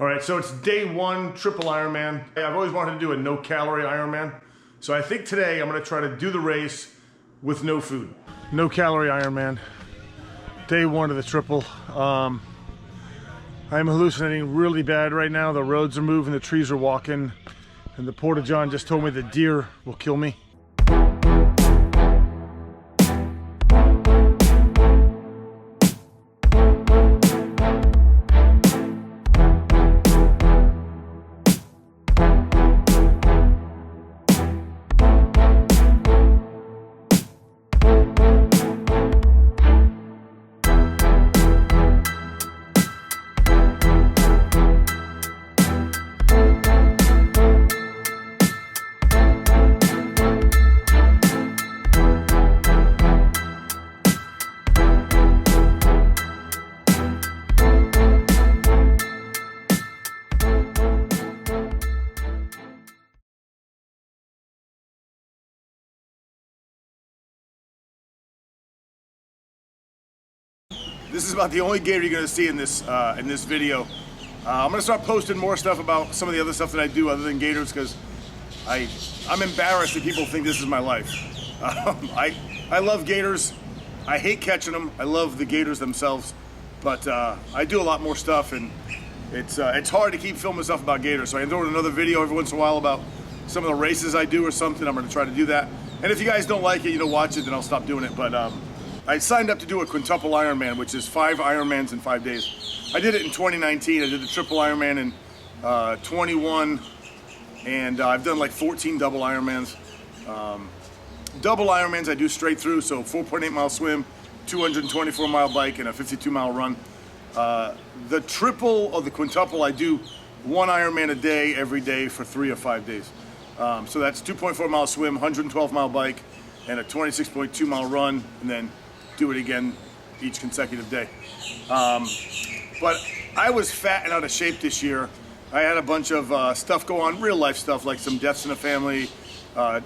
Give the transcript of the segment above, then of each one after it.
All right, so it's day one, Triple Ironman. I've always wanted to do a no-calorie Ironman. So I think today I'm gonna try to do the race with no food. No-calorie Ironman, day one of the triple. I'm hallucinating really bad right now. The roads are moving, the trees are walking, and the porta-john just told me the deer will kill me. This is about the only gator you're gonna see in this video. I'm gonna start posting more stuff about some of the other stuff that I do other than gators, because I'm embarrassed that people think this is my life. I love gators. I hate catching them. I love the gators themselves, but I do a lot more stuff, and it's hard to keep filming stuff about gators. So I throw in another video every once in a while about some of the races I do or something. I'm gonna try to do that. And if you guys don't like it, watch it, then I'll stop doing it. But I signed up to do a quintuple Ironman, which is 5 Ironmans in 5 days. I did it in 2019. I did the Triple Ironman in 21, and I've done like 14 double Ironmans. Double Ironmans I do straight through, so 4.8 mile swim, 224 mile bike, and a 52 mile run. The triple or the quintuple, I do 1 Ironman a day every day for 3 or 5 days. So that's 2.4 mile swim, 112 mile bike, and a 26.2 mile run, and then do it again each consecutive day. But I was fat and out of shape this year. I had a bunch of stuff go on, real life stuff, like some deaths in the family,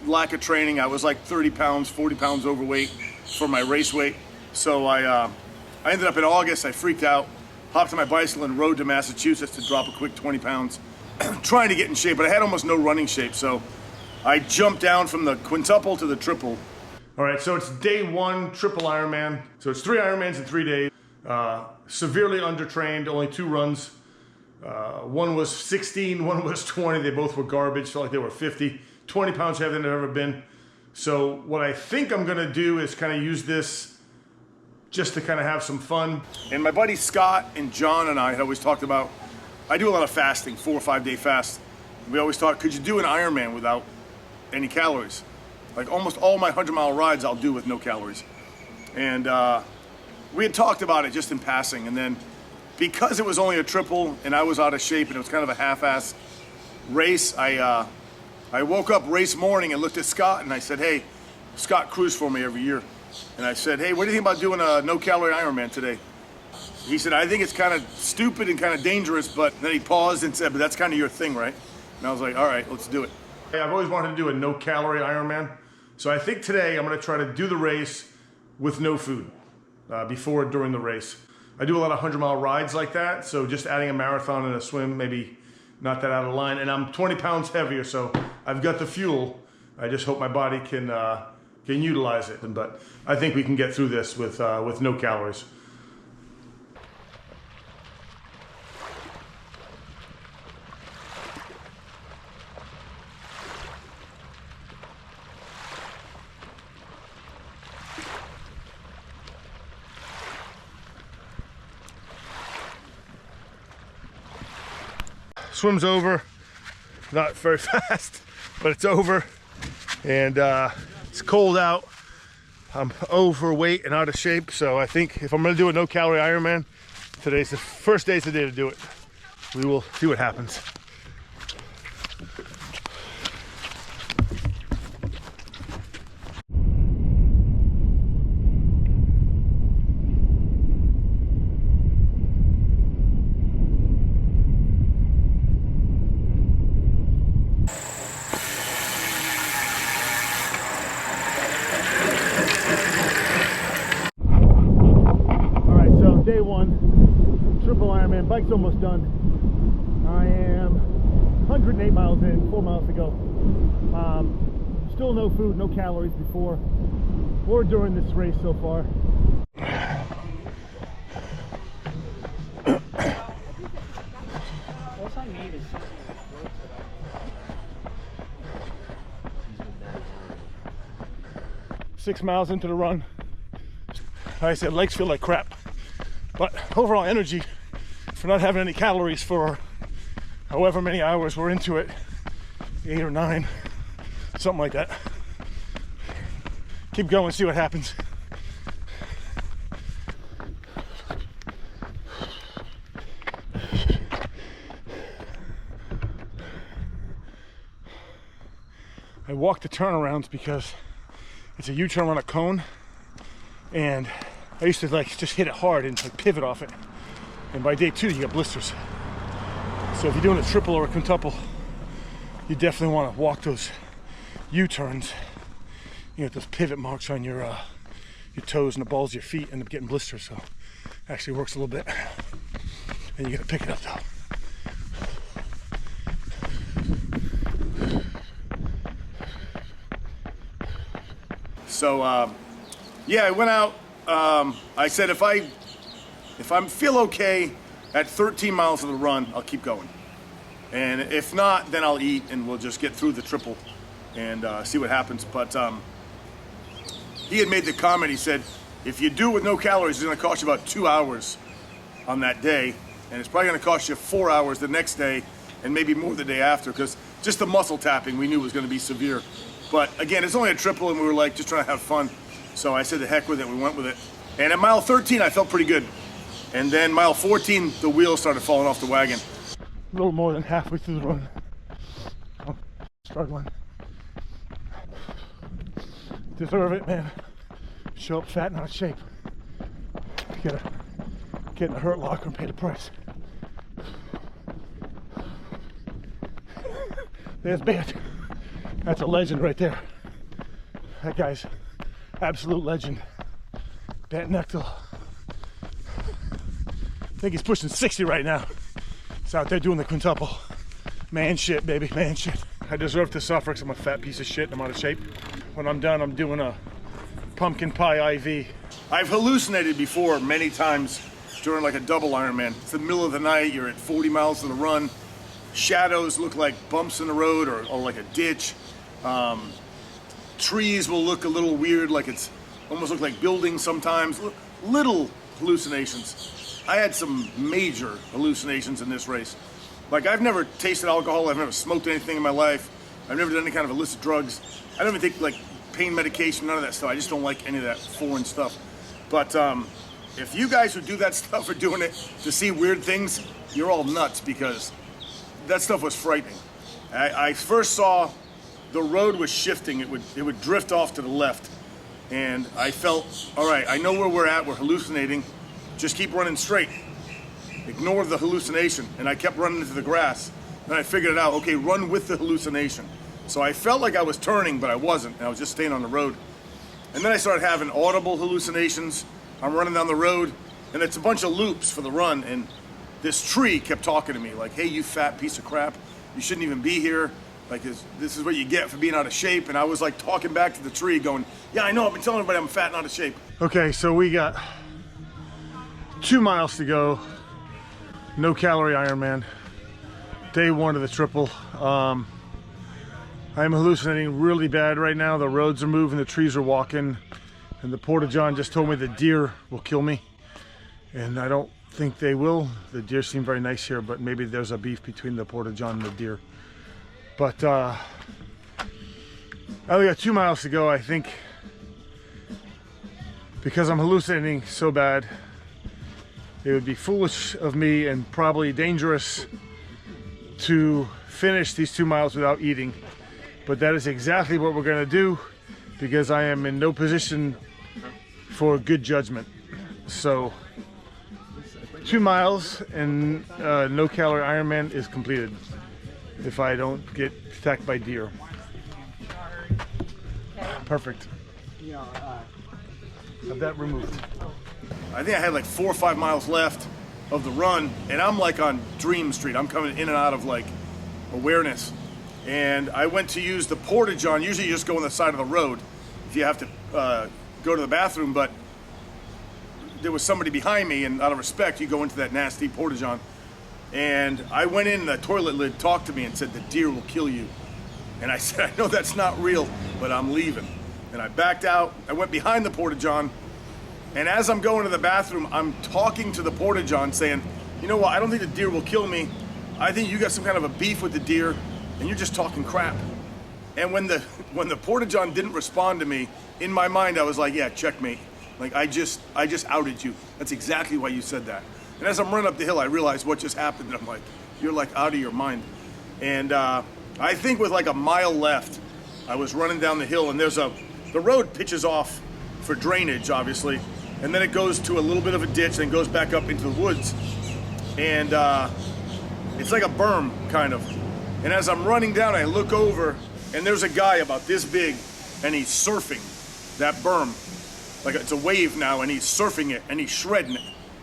lack of training. I was like 30 pounds, 40 pounds overweight for my race weight. So I ended up in August, I freaked out, hopped on my bicycle and rode to Massachusetts to drop a quick 20 pounds, trying to get in shape, but I had almost no running shape. So I jumped down from the quintuple to the triple. All right, so it's day one, Triple Ironman. So it's 3 Ironmans in 3 days. Severely undertrained, only 2 runs. One was 16, one was 20. They both were garbage, felt like they were 50. 20 pounds heavier than I've ever been. So what I think I'm gonna do is kind of use this just to kind of have some fun. And my buddy Scott and John and I had always talked about, I do a lot of fasting, 4 or 5 day fast. We always thought, could you do an Ironman without any calories? Like almost all my 100-mile rides I'll do with no calories. And we had talked about it just in passing, and then because it was only a triple and I was out of shape and it was kind of a half-ass race, I woke up race morning and looked at Scott and I said, hey, Scott crews for me every year. And I said, hey, what do you think about doing a no-calorie Ironman today? He said, I think it's kind of stupid and kind of dangerous, but then he paused and said, but that's kind of your thing, right? And I was like, all right, let's do it. I've always wanted to do a no-calorie Ironman. So I think today I'm gonna try to do the race with no food before and during the race. I do a lot of 100-mile rides like that, so just adding a marathon and a swim, maybe not that out of line. And I'm 20 pounds heavier, so I've got the fuel. I just hope my body can utilize it. But I think we can get through this with no calories. Swim's over, not very fast, but it's over, and it's cold out. I'm overweight and out of shape, so I think if I'm gonna do a no-calorie Ironman, today's the first day's the day to do it. We will see what happens. Day one, Triple Ironman. Bike's almost done. 108 miles in, 4 miles to go. Still no food, no calories before or during this race so far. All I need is 6 miles into the run. Like I said, legs feel like crap, but overall energy for not having any calories for however many hours we're into it, 8 or 9, something like that. Keep going, see what happens. I walk the turnarounds because it's a U-turn on a cone, and I used to like just hit it hard and like pivot off it. And by day 2, you get blisters. So if you're doing a triple or a quintuple, you definitely want to walk those U-turns. You get those pivot marks on your toes and the balls of your feet, end up getting blisters. So it actually works a little bit. And you gotta pick it up though. So yeah, I went out. I said if I feel okay at 13 miles of the run, I'll keep going. And if not, then I'll eat and we'll just get through the triple and see what happens. But he had made the comment, he said, if you do it with no calories, it's gonna cost you about 2 hours on that day. And it's probably gonna cost you 4 hours the next day and maybe more the day after, because just the muscle tapping we knew was gonna be severe. But again, it's only a triple and we were like just trying to have fun. So I said the heck with it, we went with it. And at mile 13, I felt pretty good. And then mile 14, the wheels started falling off the wagon. A little more than halfway through the run. I'm struggling. Deserve it, man. Show up fat and out of shape. You gotta get in the hurt locker and pay the price. There's Bant. That's a legend right there. That guy's absolute legend. Bant Nechtel. I think he's pushing 60 right now. He's out there doing the quintuple. Man shit, baby, man shit. I deserve to suffer because I'm a fat piece of shit and I'm out of shape. When I'm done, I'm doing a pumpkin pie IV. I've hallucinated before many times during like a double Ironman. It's the middle of the night, you're at 40 miles to the run. Shadows look like bumps in the road or like a ditch. Trees will look a little weird, like it's almost look like buildings sometimes. Little hallucinations. I had some major hallucinations in this race. Like I've never tasted alcohol, I've never smoked anything in my life. I've never done any kind of illicit drugs. I don't even take like pain medication, none of that stuff. I just don't like any of that foreign stuff. But if you guys who do that stuff are doing it to see weird things, you're all nuts, because that stuff was frightening. I first saw the road was shifting. It would drift off to the left. And I felt, all right, I know where we're at. We're hallucinating. Just keep running straight. Ignore the hallucination. And I kept running into the grass. Then I figured it out. Okay, run with the hallucination. So I felt like I was turning, but I wasn't. And I was just staying on the road. And then I started having audible hallucinations. I'm running down the road, and it's a bunch of loops for the run. And this tree kept talking to me like, hey, you fat piece of crap. You shouldn't even be here. Like, this is what you get for being out of shape. And I was like talking back to the tree going, yeah, I know, I've been telling everybody I'm fat and out of shape. Okay, so we got 2 miles to go. No calorie Ironman. Day 1 of the triple. I'm hallucinating really bad right now. The roads are moving, the trees are walking. And the Porta-John just told me the deer will kill me. And I don't think they will. The deer seem very nice here, but maybe there's a beef between the Porta-John and the deer. But I only got 2 miles to go. I think because I'm hallucinating so bad, it would be foolish of me and probably dangerous to finish these 2 miles without eating. But that is exactly what we're gonna do, because I am in no position for good judgment. So 2 miles and no calorie Ironman is completed if I don't get attacked by deer. Perfect. Have that removed. I think I had like 4 or 5 miles left of the run, and I'm like on Dream Street. I'm coming in and out of like awareness. And I went to use the porta-john. Usually you just go on the side of the road if you have to go to the bathroom, but there was somebody behind me, and out of respect, you go into that nasty porta-john. And I went in, the toilet lid talked to me and said, "The deer will kill you." And I said, "I know that's not real, but I'm leaving." And I backed out. I went behind the porta-john. And as I'm going to the bathroom, I'm talking to the porta-john saying, "You know what, I don't think the deer will kill me. I think you got some kind of a beef with the deer and you're just talking crap." And when the porta-john didn't respond to me, in my mind I was like, "Yeah, checkmate. Like I just outed you. That's exactly why you said that." And as I'm running up the hill, I realized what just happened. And I'm like, "You're like out of your mind." And I think with like a mile left, I was running down the hill, and the road pitches off for drainage, obviously. And then it goes to a little bit of a ditch, then goes back up into the woods. And it's like a berm, kind of. And as I'm running down, I look over, and there's a guy about this big, and he's surfing that berm. Like it's a wave now, and he's surfing it, and he's shredding it.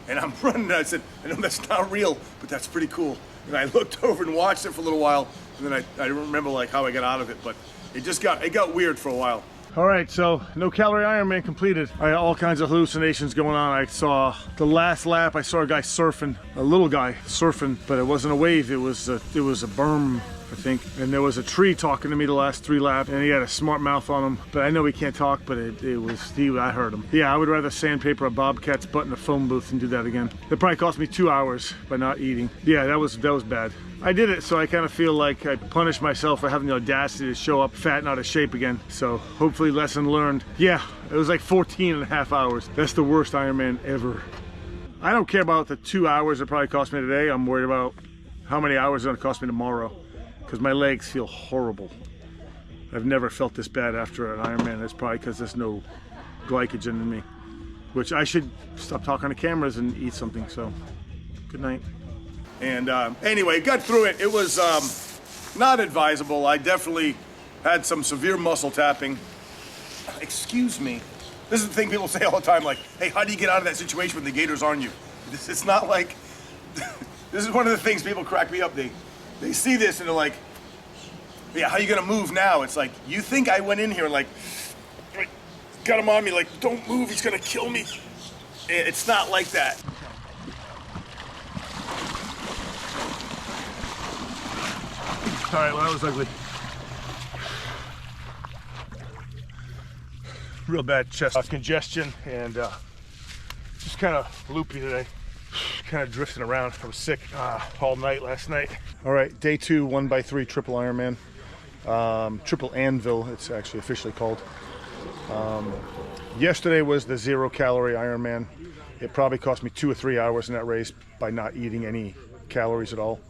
And I'm running, and I said, "I know that's not real, but that's pretty cool." And I looked over and watched it for a little while, and then I don't remember like how I got out of it, but it got weird for a while. All right, so no calorie Ironman completed. I had all kinds of hallucinations going on. I saw the last lap, I saw a guy surfing, a little guy surfing, but it wasn't a wave, it was a berm, I think. And there was a tree talking to me the last 3 laps, and he had a smart mouth on him. But I know he can't talk, but I heard him. Yeah, I would rather sandpaper a bobcat's butt in a phone booth than do that again. It probably cost me 2 hours by not eating. Yeah, that was bad. I did it, so I kind of feel like I punished myself for having the audacity to show up fat and out of shape again. So hopefully lesson learned. Yeah, it was like 14.5 hours. That's the worst Ironman ever. I don't care about the 2 hours it probably cost me today. I'm worried about how many hours it's gonna cost me tomorrow, because my legs feel horrible. I've never felt this bad after an Ironman. That's probably because there's no glycogen in me, which I should stop talking to cameras and eat something. So good night. And anyway, got through it. It was not advisable. I definitely had some severe muscle tapping. Excuse me. This is the thing people say all the time, like, "Hey, how do you get out of that situation when the gators are on you?" It's not like, this is one of the things people crack me up. They see this and they're like, "Yeah, how are you gonna move now?" It's like, you think I went in here like, got him on me like, "Don't move, he's gonna kill me." It's not like that. All right, well, that was ugly. Real bad chest congestion and just kind of loopy today. Kind of drifting around. I was sick all night last night. All right, day 2, 1x3 Triple Ironman. Triple Anvil, it's actually officially called. Yesterday was the 0 calorie Ironman. It probably cost me 2 or 3 hours in that race by not eating any calories at all.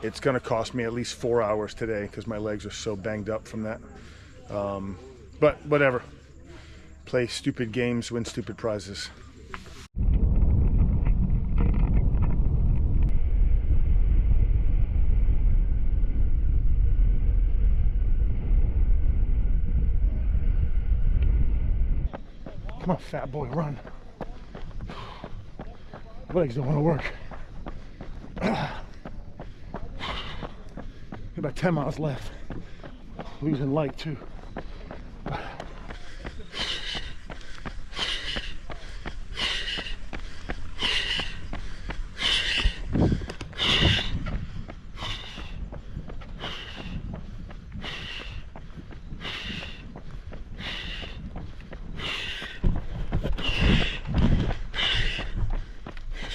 It's gonna cost me at least 4 hours today because my legs are so banged up from that. But whatever. Play stupid games, win stupid prizes. Come on, fat boy, run. Legs don't want to work. About 10 miles left. Losing light too.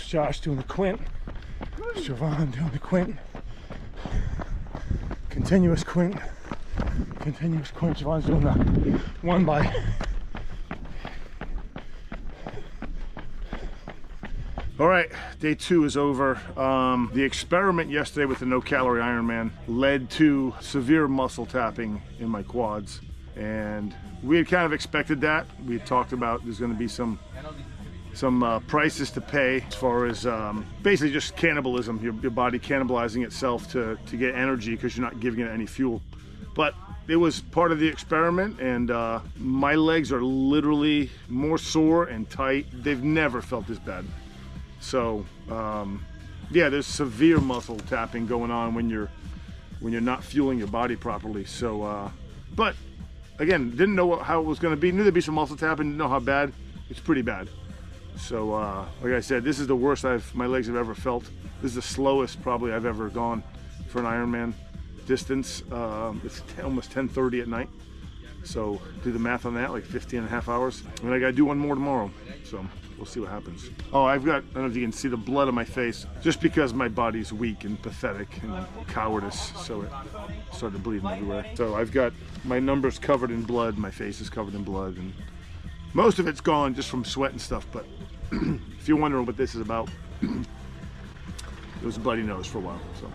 Josh doing the quint. Siobhan doing the quint. Continuous quint. Continuous quint. Siobhan's doing the 1 by. All right, day 2 is over. The experiment yesterday with the no calorie Ironman led to severe muscle tapping in my quads. And we had kind of expected that. We had talked about there's gonna be some prices to pay as far as basically just cannibalism, your body cannibalizing itself to get energy because you're not giving it any fuel. But it was part of the experiment, and my legs are literally more sore and tight. They've never felt this bad. So yeah, there's severe muscle tapping going on when you're when you're not fueling your body properly. So, but again, didn't know how it was going to be. Knew there'd be some muscle tapping. Didn't know how bad. It's pretty bad. So, like I said, this is the worst my legs have ever felt. This is the slowest probably I've ever gone for an Ironman distance. It's almost 10:30 at night. So do the math on that, like 15 and a half hours. And I gotta do one more tomorrow. So we'll see what happens. Oh, I don't know if you can see the blood on my face, just because my body's weak and pathetic and cowardice. So it started bleeding everywhere. So I've got my numbers covered in blood, my face is covered in blood, and most of it's gone just from sweat and stuff. But if you're wondering what this is about, it was a bloody nose for a while. So.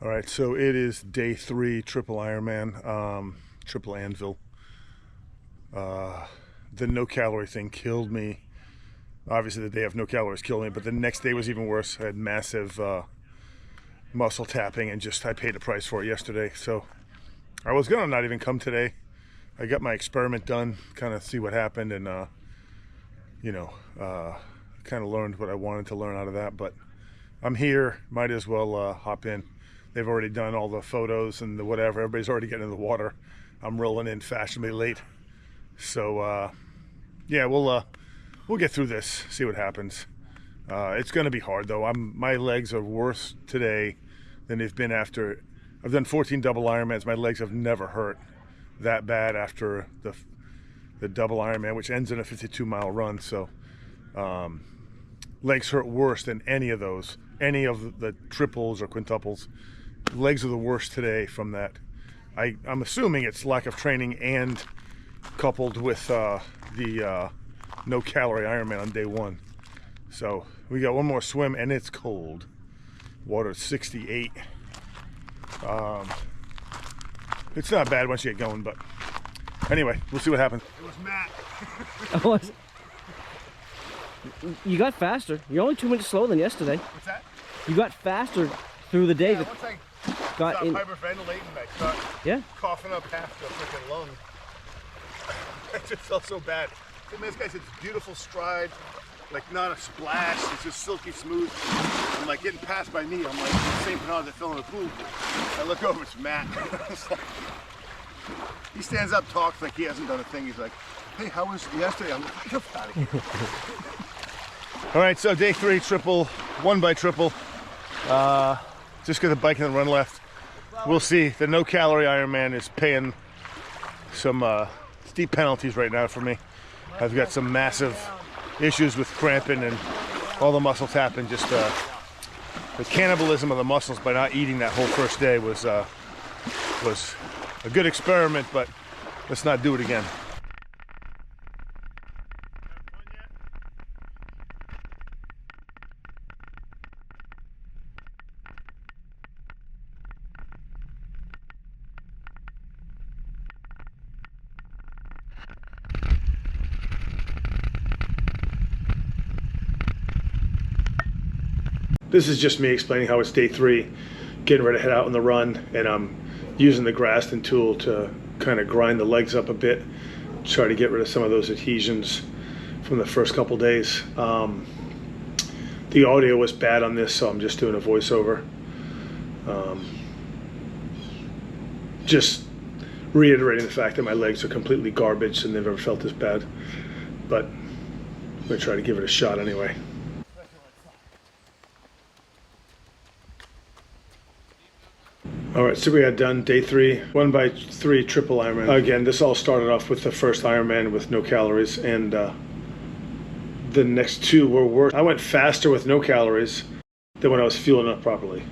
All right, so it is day 3, Triple Ironman, Triple Anvil. The no calorie thing killed me. Obviously the day of no calories killed me, but the next day was even worse. I had massive muscle tapping, and I paid a price for it yesterday. So I was gonna not even come today. I got my experiment done, kind of see what happened, and kind of learned what I wanted to learn out of that. But I'm here, might as well hop in. They've already done all the photos and the whatever. Everybody's already getting in the water. I'm rolling in fashionably late. So yeah, we'll get through this, see what happens. It's gonna be hard though. My legs are worse today than they've been after. I've done 14 double Ironmans. My legs have never hurt that bad after the double Ironman, which ends in a 52-mile run. So legs hurt worse than any of those, any of the triples or quintuples. Legs are the worst today from that. I'm assuming it's lack of training and coupled with the no calorie Ironman on day 1. So we got one more swim, and it's cold. Water's 68. It's not bad once you get going, but anyway, we'll see what happens. It was Matt. You got faster. You're only 2 minutes slower than yesterday. What's that? You got faster through the day. Yeah, once I stop hyperventilating, I start coughing up half the freaking lung. It just felt so bad. I mean, this guy said it's beautiful stride, like not a splash. It's just silky smooth. I'm like getting passed by me. I'm like the same penalty that fell in the pool. I look over, it's Matt. He stands up, talks like he hasn't done a thing. He's like, hey, how was yesterday? I'm like, get out of here. All right, so day 3, triple, 1 by triple. Just got the bike and the run left. We'll see. The no calorie Ironman is paying some steep penalties right now for me. I've got some massive issues with cramping and all the muscle tapping. Just the cannibalism of the muscles by not eating that whole first day was a good experiment, but let's not do it again. This is just me explaining how it's day 3, getting ready to head out on the run, and I'm using the Graston tool to kind of grind the legs up a bit, try to get rid of some of those adhesions from the first couple days. The audio was bad on this, so I'm just doing a voiceover. Just reiterating the fact that my legs are completely garbage and they've never felt this bad, but I'm gonna try to give it a shot anyway. All right, so we got done day 3, 1 by 3 triple Ironman. Again, this all started off with the first Ironman with no calories, and the next 2 were worse. I went faster with no calories than when I was fueling up properly.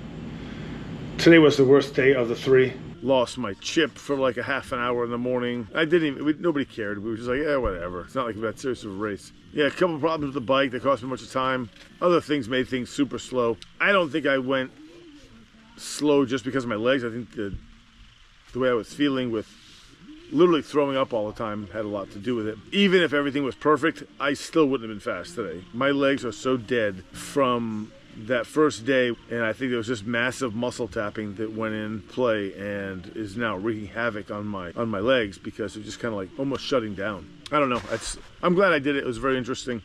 Today was the worst day of the 3. Lost my chip for like a half an hour in the morning. Nobody cared. We were just like, yeah, whatever. It's not like that serious of a race. Yeah, a couple problems with the bike that cost me much of time. Other things made things super slow. I don't think I went slow just because of my legs. I think the way I was feeling with literally throwing up all the time had a lot to do with it. Even if everything was perfect, I still wouldn't have been fast today. My legs are so dead from that first day, and I think there was just massive muscle tapping that went in play and is now wreaking havoc on my legs because they're just kind of like almost shutting down. I don't know. I'm glad I did it. It was very interesting.